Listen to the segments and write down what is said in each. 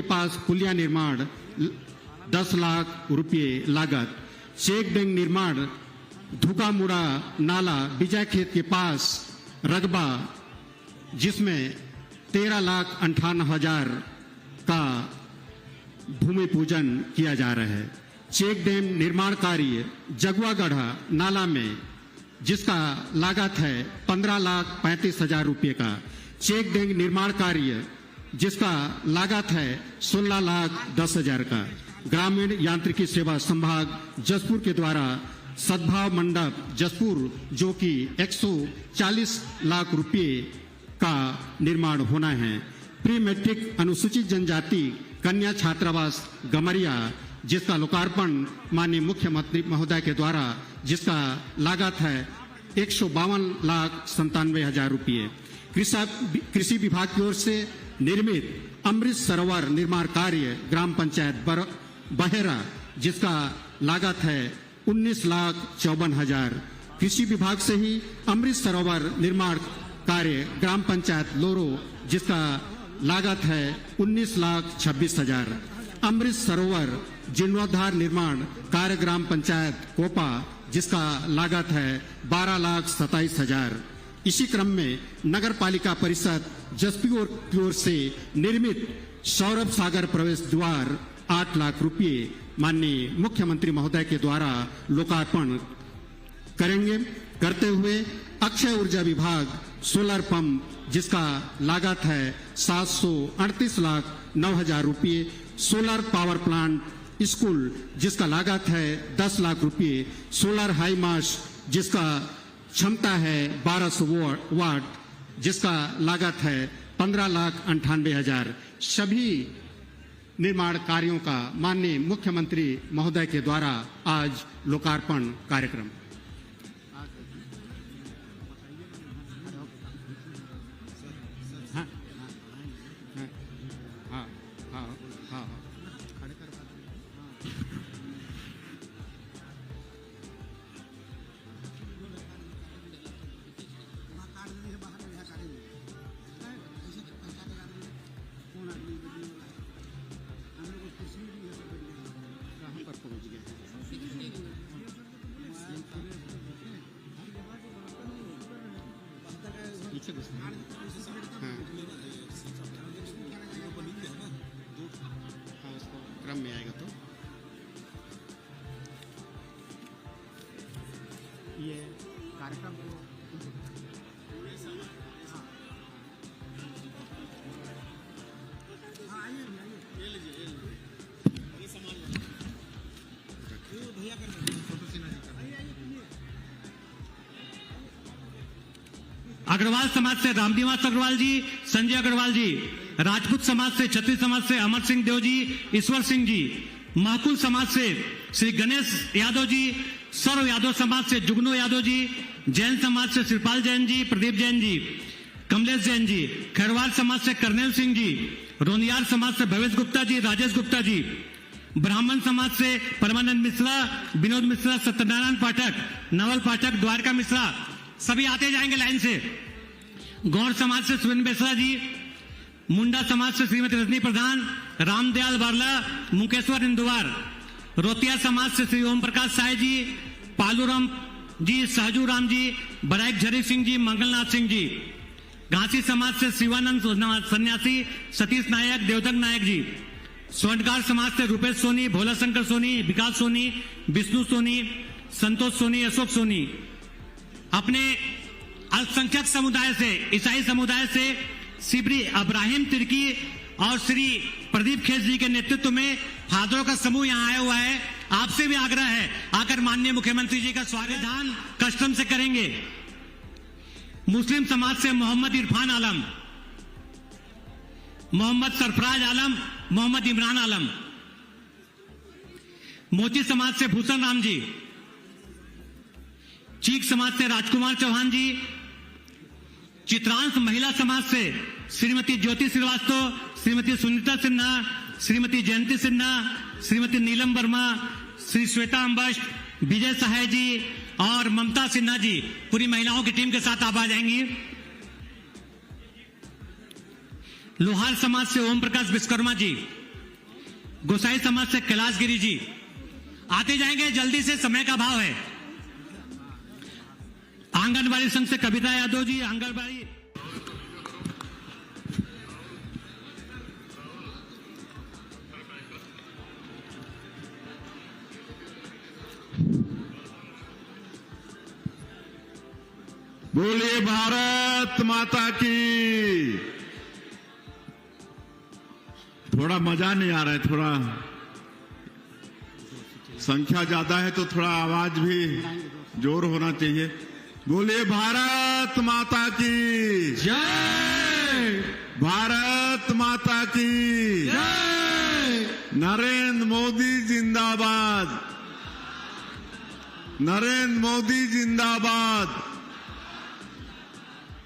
पास पुलिया निर्माण 10 लाख रुपये लागत। चेक डैम निर्माण धुकामुड़ा नाला बीजाखेत के पास रकबा, जिसमें 13,58,000 का भूमि पूजन किया जा रहा है। चेक डैम निर्माण कार्य जगुआगढ़ा नाला में, जिसका लागत है 15,35,000 रुपये का। चेक डैम निर्माण कार्य जिसका लागत है 16,10,000 का। ग्रामीण यांत्रिकी सेवा संभाग जसपुर के द्वारा सद्भाव मंडप जसपुर, जो कि 140 लाख रुपये का निर्माण होना है। प्री मैट्रिक अनुसूचित जनजाति कन्या छात्रावास गमरिया, जिसका लोकार्पण माननीय मुख्यमंत्री महोदय के द्वारा, जिसका लागत है 152,97,000 रुपये। कृषि विभाग की ओर से निर्मित अमृत सरोवर निर्माण कार्य ग्राम पंचायत बहेरा, जिसका लागत है 19,54,000। कृषि विभाग से ही अमृत सरोवर निर्माण कार्य ग्राम पंचायत लोरो, जिसका लागत है 19,26,000। अमृत सरोवर जीर्णोद्धार निर्माण कार्य ग्राम पंचायत कोपा, जिसका लागत है 12,27,000। इसी क्रम में नगर पालिका परिषद जसपुर की ओर से निर्मित सौरभ सागर प्रवेश द्वार 8 लाख रुपये माननीय मुख्यमंत्री महोदय के द्वारा लोकार्पण करते हुए अक्षय ऊर्जा विभाग सोलर पंप, जिसका लागत है 738,09,000 रुपये। सोलर पावर प्लांट स्कूल, जिसका लागत है 10 लाख रुपये। सोलर हाई मास, जिसका क्षमता है 1200 वाट, जिसका लागत है 15,98,000। सभी निर्माण कार्यों का माननीय मुख्यमंत्री महोदय के द्वारा आज लोकार्पण कार्यक्रम। क्रम में आएगा तो ये कार्यक्रम अग्रवाल समाज से रामनिवास अग्रवाल जी, संजय अग्रवाल जी। राजपूत समाज से, क्षत्रिय समाज से अमर सिंह देव जी, ईश्वर सिंह जी। महाकुल समाज से श्री गणेश यादव जी। सर्व यादव समाज से जुगनू यादव जी। जैन समाज से श्रीपाल जैन जी, प्रदीप जैन जी, कमलेश जैन जी। खैरवाल समाज से करनेल सिंह जी। रोनियार समाज से भवेश गुप्ता जी, राजेश गुप्ता जी। ब्राह्मण समाज से परमानंद मिश्रा, विनोद मिश्रा, सत्यनारायण पाठक, नवल पाठक, द्वारका मिश्रा। सभी आते जाएंगे लाइन से। गौर समाज से सुरेंद्र बेसरा जी। मुंडा समाज से श्रीमती रजनी प्रधान, रामदयाल बारला, मुकेश्वर इंदुवार। रोतिया समाज से श्री ओम प्रकाश साय जी, पालूराम जी, सहजू राम जी, बराइक झरी सिंह जी, मंगलनाथ सिंह जी। घासी समाज से शिवानंद सन्यासी, सतीश नायक, देवदत्त नायक जी। स्वर्णकार समाज से रूपेश सोनी, भोला शंकर सोनी, विकास सोनी, विष्णु सोनी, संतोष सोनी, अशोक सोनी। अपने अल्पसंख्यक समुदाय से, ईसाई समुदाय से सिबरी अब्राहिम तिर्की और श्री प्रदीप खेस जी के नेतृत्व में फादरों का समूह यहां आया हुआ है। आपसे भी आग्रह है, आकर माननीय मुख्यमंत्री जी का स्वागत कस्टम से करेंगे। मुस्लिम समाज से मोहम्मद इरफान आलम, मोहम्मद सरफराज आलम, मोहम्मद इमरान आलम। मोची समाज से भूषण राम जी। चीक समाज से राजकुमार चौहान जी। चित्रांश महिला समाज से श्रीमती ज्योति श्रीवास्तव, श्रीमती सुनीता सिन्हा, श्रीमती जयंती सिन्हा, श्रीमती नीलम वर्मा, श्री श्वेता अम्बस्ट, विजय सहाय जी और ममता सिन्हा जी पूरी महिलाओं की टीम के साथ आप आ जाएंगी। लोहार समाज से ओम प्रकाश विश्वकर्मा जी। गोसाई समाज से कैलाश गिरी जी आते जाएंगे, जल्दी से, समय का भाव है। आंगनबाड़ी संघ से कविता यादव जी, आंगनबाड़ी। बोलिए भारत माता की। थोड़ा मजा नहीं आ रहा है, थोड़ा संख्या ज्यादा है तो थोड़ा आवाज भी जोर होना चाहिए। बोलिए भारत माता की जय। भारत माता की जय। नरेंद्र मोदी जिंदाबाद, नरेंद्र मोदी जिंदाबाद।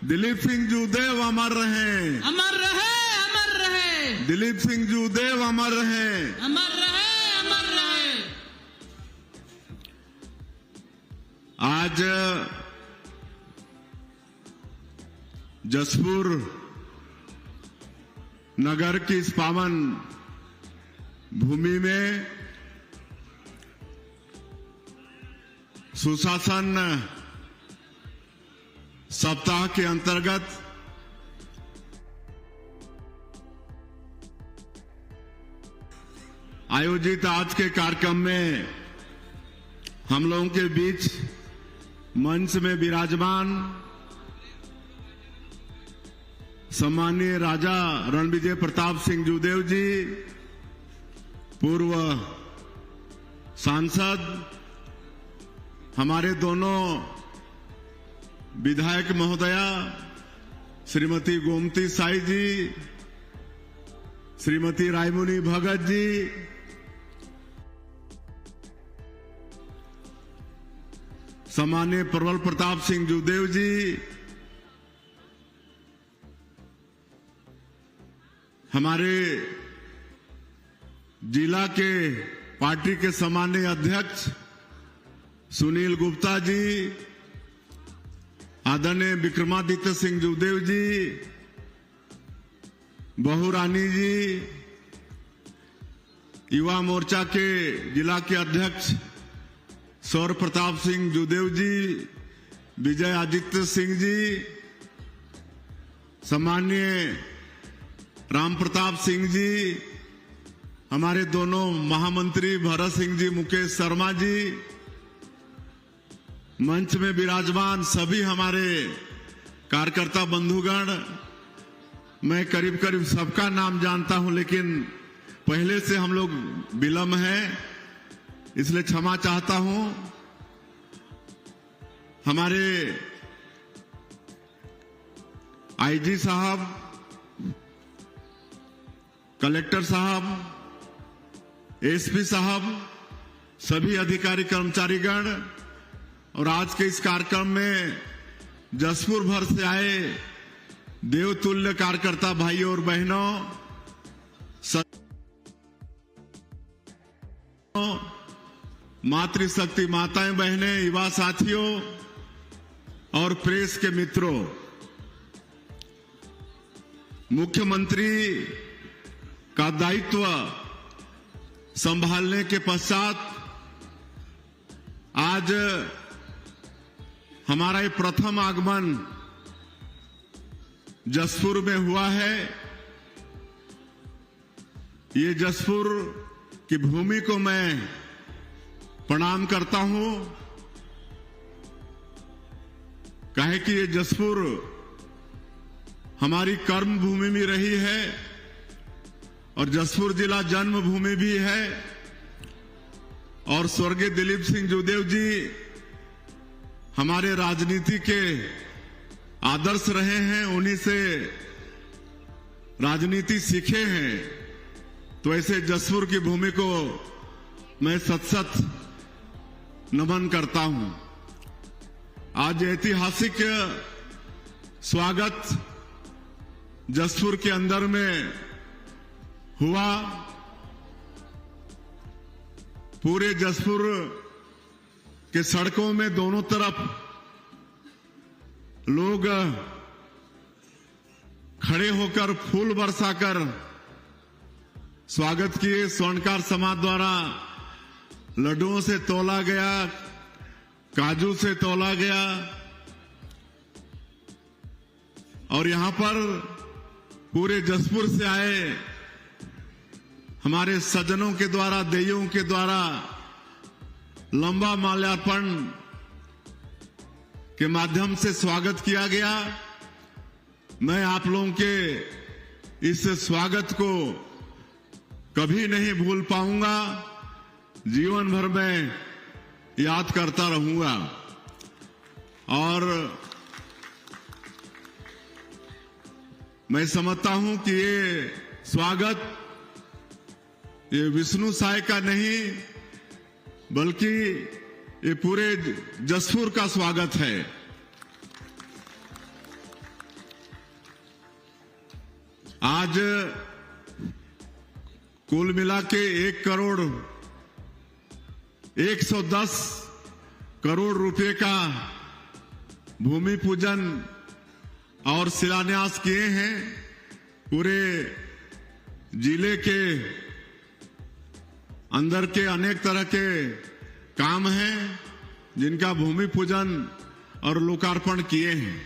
दिलीप सिंह जूदेव अमर रहे, अमर रहे, अमर रहे। दिलीप सिंह जूदेव अमर रहे, अमर रहे, अमर रहे। आज जसपुर नगर की इस पावन भूमि में सुशासन सप्ताह के अंतर्गत आयोजित आज के कार्यक्रम में हम लोगों के बीच मंच में विराजमान सम्माननीय राजा रणविजय प्रताप सिंह जूदेव जी, पूर्व सांसद, हमारे दोनों विधायक महोदया श्रीमती गोमती साई जी, श्रीमती रायमुनी भगत जी, सम्माननीय प्रबल प्रताप सिंह जूदेव जी, हमारे जिला के पार्टी के सम्माननीय अध्यक्ष सुनील गुप्ता जी, आदरणीय विक्रमादित्य सिंह जूदेव जी, बहुरानी जी, युवा मोर्चा के जिला के अध्यक्ष सौर प्रताप सिंह जूदेव जी, विजय आदित्य सिंह जी, सम्माननीय राम प्रताप सिंह जी, हमारे दोनों महामंत्री भरत सिंह जी, मुकेश शर्मा जी, मंच में विराजमान सभी हमारे कार्यकर्ता बंधुगण, मैं करीब करीब सबका नाम जानता हूं, लेकिन पहले से हम लोग विलम्ब है इसलिए क्षमा चाहता हूं। हमारे आईजी साहब, कलेक्टर साहब, एसपी साहब, सभी अधिकारी कर्मचारीगण और आज के इस कार्यक्रम में जसपुर भर से आए देवतुल्य कार्यकर्ता भाइयों और बहनों, मातृशक्ति माताएं बहनें, युवा साथियों और प्रेस के मित्रों, मुख्यमंत्री का दायित्व संभालने के पश्चात आज हमारा ये प्रथम आगमन जसपुर में हुआ है। ये जसपुर की भूमि को मैं प्रणाम करता हूं, काहे कि ये जसपुर हमारी कर्म भूमि भी रही है और जसपुर जिला जन्मभूमि भी है। और स्वर्गीय दिलीप सिंह जूदेव जी हमारे राजनीति के आदर्श रहे हैं, उन्हीं से राजनीति सीखे हैं। तो ऐसे जसपुर की भूमि को मैं सत नमन करता हूं। आज ऐतिहासिक स्वागत जसपुर के अंदर में हुआ। पूरे जसपुर के सड़कों में दोनों तरफ लोग खड़े होकर फूल बरसाकर स्वागत किए। स्वर्णकार समाज द्वारा लड्डुओं से तोला गया, काजू से तोला गया और यहां पर पूरे जसपुर से आए हमारे सज्जनों के द्वारा, देइयों के द्वारा लंबा माल्यार्पण के माध्यम से स्वागत किया गया। मैं आप लोगों के इस स्वागत को कभी नहीं भूल पाऊंगा, जीवन भर में याद करता रहूंगा। और मैं समझता हूं कि ये स्वागत ये विष्णु साय का नहीं बल्कि ये पूरे जसपुर का स्वागत है। आज कुल मिला के 1,110 करोड़ रुपए का भूमि पूजन और शिलान्यास किए हैं। पूरे जिले के अंदर के अनेक तरह के काम हैं जिनका भूमि पूजन और लोकार्पण किए हैं।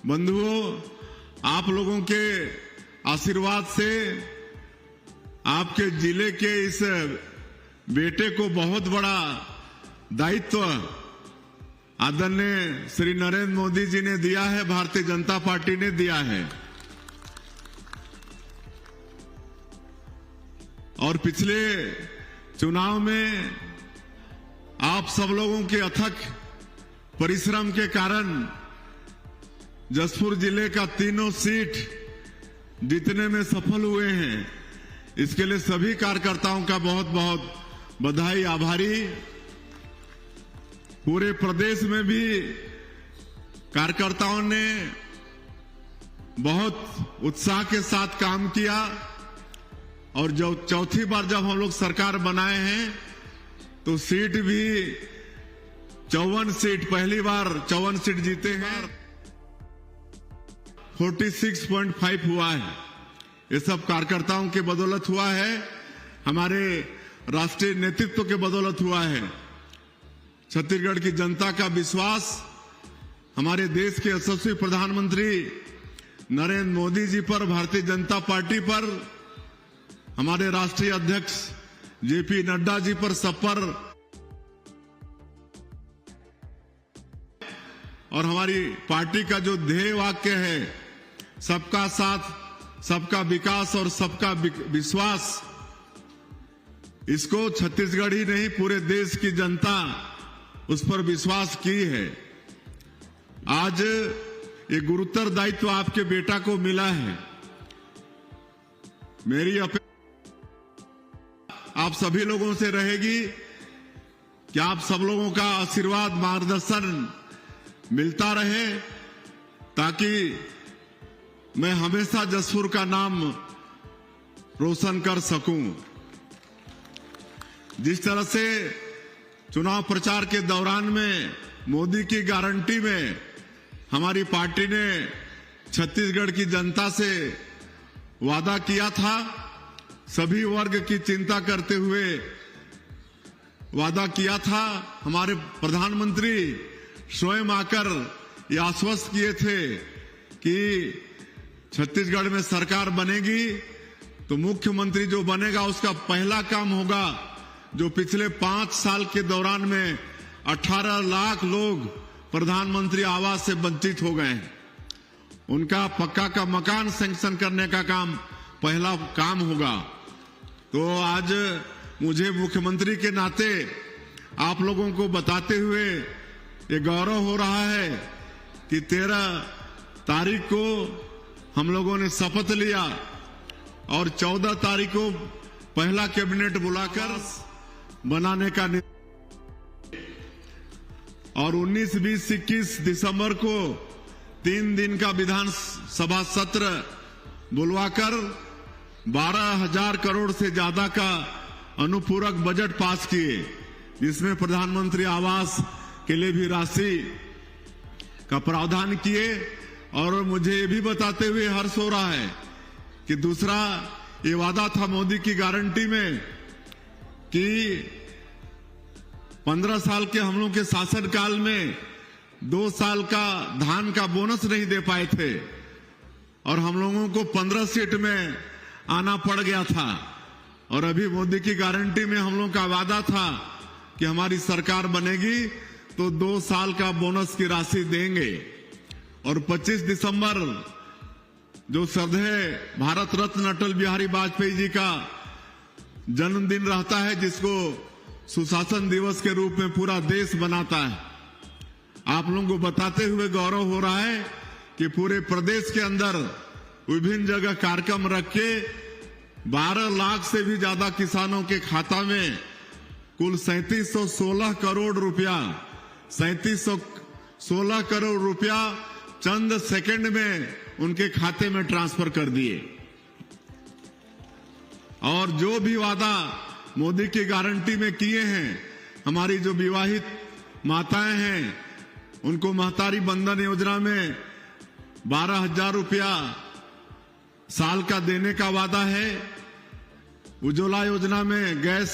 बंधुओं, आप लोगों के आशीर्वाद से आपके जिले के इस बेटे को बहुत बड़ा दायित्व आदरणीय श्री नरेंद्र मोदी जी ने दिया है, भारतीय जनता पार्टी ने दिया है। और पिछले चुनाव में आप सब लोगों के अथक परिश्रम के कारण जसपुर जिले का तीनों सीट जीतने में सफल हुए हैं। इसके लिए सभी कार्यकर्ताओं का बहुत बहुत बधाई, आभारी। पूरे प्रदेश में भी कार्यकर्ताओं ने बहुत उत्साह के साथ काम किया और जो चौथी बार जब हम लोग सरकार बनाए हैं तो सीट भी 54 सीट, पहली बार 54 सीट जीते हैं। 46.5 हुआ है। ये सब कार्यकर्ताओं के बदौलत हुआ है, हमारे राष्ट्रीय नेतृत्व के बदौलत हुआ है। छत्तीसगढ़ की जनता का विश्वास हमारे देश के यशस्वी प्रधानमंत्री नरेंद्र मोदी जी पर, भारतीय जनता पार्टी पर, हमारे राष्ट्रीय अध्यक्ष जेपी नड्डा जी पर, सब पर, और हमारी पार्टी का जो ध्येय वाक्य है सबका साथ, सबका विकास और सबका विश्वास, इसको छत्तीसगढ़ ही नहीं पूरे देश की जनता उस पर विश्वास की है। आज ये गुरुतर दायित्व आपके बेटा को मिला है। मेरी अपेक्षा आप सभी लोगों से रहेगी कि आप सब लोगों का आशीर्वाद, मार्गदर्शन मिलता रहे ताकि मैं हमेशा जसपुर का नाम रोशन कर सकूं। जिस तरह से चुनाव प्रचार के दौरान में मोदी की गारंटी में हमारी पार्टी ने छत्तीसगढ़ की जनता से वादा किया था, सभी वर्ग की चिंता करते हुए वादा किया था। हमारे प्रधानमंत्री स्वयं आकर ये आश्वस्त किए थे कि छत्तीसगढ़ में सरकार बनेगी तो मुख्यमंत्री जो बनेगा उसका पहला काम होगा जो पिछले 5 साल के दौरान में 18 लाख लोग प्रधानमंत्री आवास से वंचित हो गए हैं, उनका पक्का का मकान सैंक्शन करने का काम पहला काम होगा। तो आज मुझे मुख्यमंत्री के नाते आप लोगों को बताते हुए ये गौरव हो रहा है कि 13 तारीख को हम लोगों ने शपथ लिया और 14 तारीख को पहला कैबिनेट बुलाकर बनाने का और 19, 20, 21 दिसंबर को 3 दिन का विधानसभा सत्र बुलवाकर 12,000 करोड़ से ज्यादा का अनुपूरक बजट पास किए, जिसमें प्रधानमंत्री आवास के लिए भी राशि का प्रावधान किए। और मुझे ये भी बताते हुए हर्ष हो रहा है कि दूसरा ये वादा था मोदी की गारंटी में कि 15 साल के हम लोग के शासनकाल में 2 साल का धान का बोनस नहीं दे पाए थे और हम लोगों को 15 सीट में आना पड़ गया था। और अभी मोदी की गारंटी में हम लोग का वादा था कि हमारी सरकार बनेगी तो 2 साल का बोनस की राशि देंगे। और 25 दिसंबर जो श्रद्धेय भारत रत्न अटल बिहारी वाजपेयी जी का जन्मदिन रहता है, जिसको सुशासन दिवस के रूप में पूरा देश मनाता है। आप लोगों को बताते हुए गौरव हो रहा है कि पूरे प्रदेश के अंदर विभिन्न जगह कार्यक्रम रख के 12 लाख से भी ज्यादा किसानों के खाता में कुल 3716 करोड़ रुपया 3716 करोड़ रुपया चंद सेकंड में उनके खाते में ट्रांसफर कर दिए। और जो भी वादा मोदी की गारंटी में किए हैं, हमारी जो विवाहित माताएं हैं उनको महतारी बंधन योजना में 12,000 रुपया साल का देने का वादा है। उज्ज्वला योजना में गैस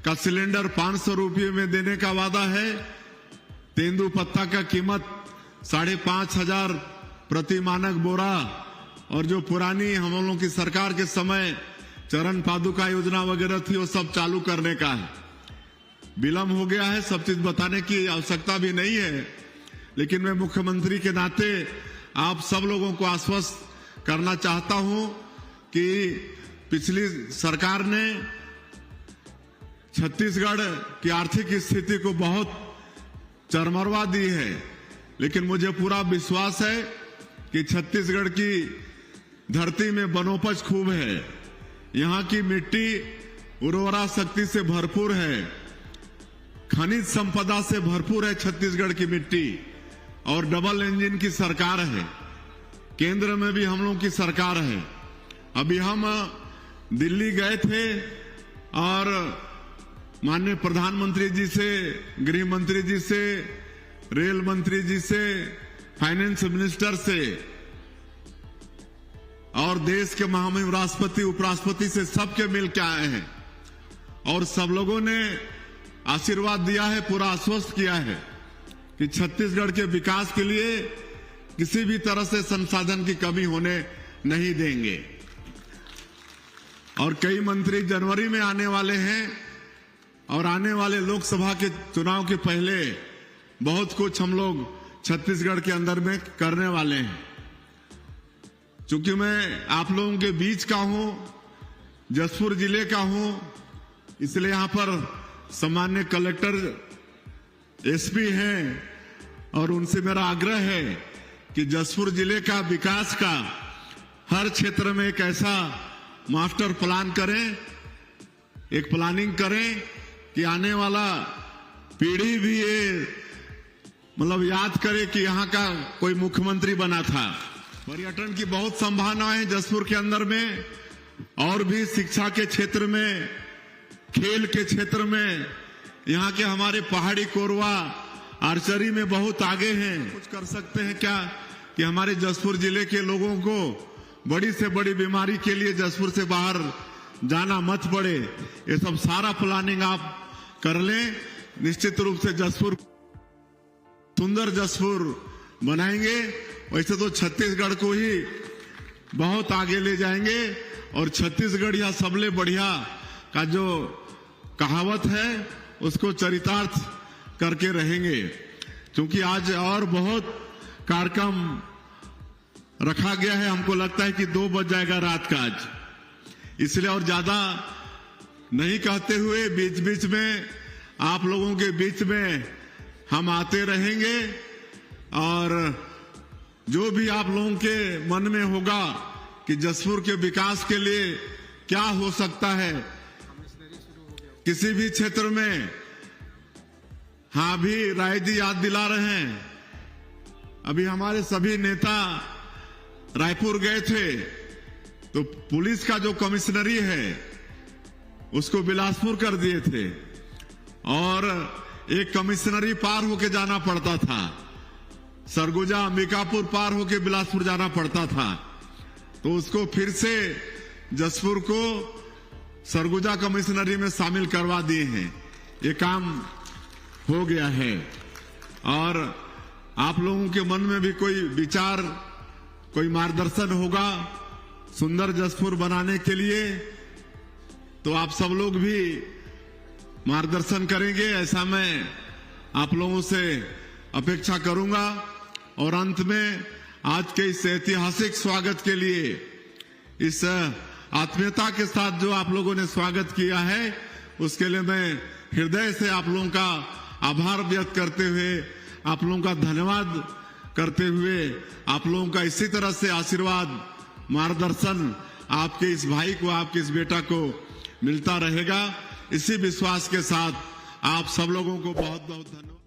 का सिलेंडर 500 रुपये में देने का वादा है। तेंदुपत्ता का कीमत 5,500 प्रति मानक बोरा, और जो पुरानी हम लोगों की सरकार के समय चरण पादुका योजना वगैरह थी वो सब चालू करने का है। विलंब हो गया है, सब चीज बताने की आवश्यकता भी नहीं है, लेकिन मैं मुख्यमंत्री के नाते आप सब लोगों को आश्वस्त करना चाहता हूं कि पिछली सरकार ने छत्तीसगढ़ की आर्थिक स्थिति को बहुत चरमरवा दी है, लेकिन मुझे पूरा विश्वास है कि छत्तीसगढ़ की धरती में वनोपज खूब है। यहाँ की मिट्टी उर्वरा शक्ति से भरपूर है, खनिज संपदा से भरपूर है छत्तीसगढ़ की मिट्टी, और डबल इंजन की सरकार है। केंद्र में भी हम लोग की सरकार है। अभी हम दिल्ली गए थे और माननीय प्रधानमंत्री जी से, गृह मंत्री जी से, रेल मंत्री जी से, फाइनेंस मिनिस्टर से और देश के महामहिम राष्ट्रपति उपराष्ट्रपति से सबके मिल के आए हैं और सब लोगों ने आशीर्वाद दिया है, पूरा आश्वस्त किया है कि छत्तीसगढ़ के विकास के लिए किसी भी तरह से संसाधन की कमी होने नहीं देंगे। और कई मंत्री जनवरी में आने वाले हैं और आने वाले लोकसभा के चुनाव के पहले बहुत कुछ हम लोग छत्तीसगढ़ के अंदर में करने वाले हैं। चूंकि मैं आप लोगों के बीच का हूं, जसपुर जिले का हूं, इसलिए यहां पर सामान्य कलेक्टर एसपी हैं और उनसे मेरा आग्रह है कि जसपुर जिले का विकास का हर क्षेत्र में एक ऐसा मास्टर प्लान करें, एक प्लानिंग करें कि आने वाला पीढ़ी भी ये मतलब याद करे कि यहाँ का कोई मुख्यमंत्री बना था। पर्यटन की बहुत संभावनाएं हैं जसपुर के अंदर में, और भी शिक्षा के क्षेत्र में, खेल के क्षेत्र में, यहाँ के हमारे पहाड़ी कोरवा आर्चरी में बहुत आगे हैं। कुछ कर सकते हैं क्या कि हमारे जसपुर जिले के लोगों को बड़ी से बड़ी बीमारी के लिए जसपुर से बाहर जाना मत पड़े। ये सब सारा प्लानिंग आप कर लें। निश्चित रूप से जसपुर सुंदर जसपुर बनाएंगे। वैसे तो छत्तीसगढ़ को ही बहुत आगे ले जाएंगे और छत्तीसगढ़ या सबले बढ़िया का जो कहावत है उसको चरितार्थ करके रहेंगे। क्योंकि आज और बहुत कार्यक्रम रखा गया है, हमको लगता है कि 2 बज जाएगा रात का आज, इसलिए और ज्यादा नहीं कहते हुए बीच बीच में आप लोगों के बीच में हम आते रहेंगे और जो भी आप लोगों के मन में होगा कि जसपुर के विकास के लिए क्या हो सकता है किसी भी क्षेत्र में, हाँ भी राय जी याद दिला रहे हैं। अभी हमारे सभी नेता रायपुर गए थे तो पुलिस का जो कमिश्नरी है उसको बिलासपुर कर दिए थे और एक कमिश्नरी पार होके जाना पड़ता था, सरगुजा अंबिकापुर पार होके बिलासपुर जाना पड़ता था। तो उसको फिर से जसपुर को सरगुजा कमिश्नरी में शामिल करवा दिए हैं। ये काम हो गया है और आप लोगों के मन में भी कोई विचार, कोई मार्गदर्शन होगा सुंदर जसपुर बनाने के लिए, तो आप सब लोग भी मार्गदर्शन करेंगे, ऐसा मैं आप लोगों से अपेक्षा करूंगा। और अंत में आज के इस ऐतिहासिक स्वागत के लिए, इस आत्मीयता के साथ जो आप लोगों ने स्वागत किया है, उसके लिए मैं हृदय से आप लोगों का आभार व्यक्त करते हुए, आप लोगों का धन्यवाद करते हुए, आप लोगों का इसी तरह से आशीर्वाद, मार्गदर्शन आपके इस भाई को, आपके इस बेटा को मिलता रहेगा। इसी विश्वास के साथ आप सब लोगों को बहुत बहुत धन्यवाद।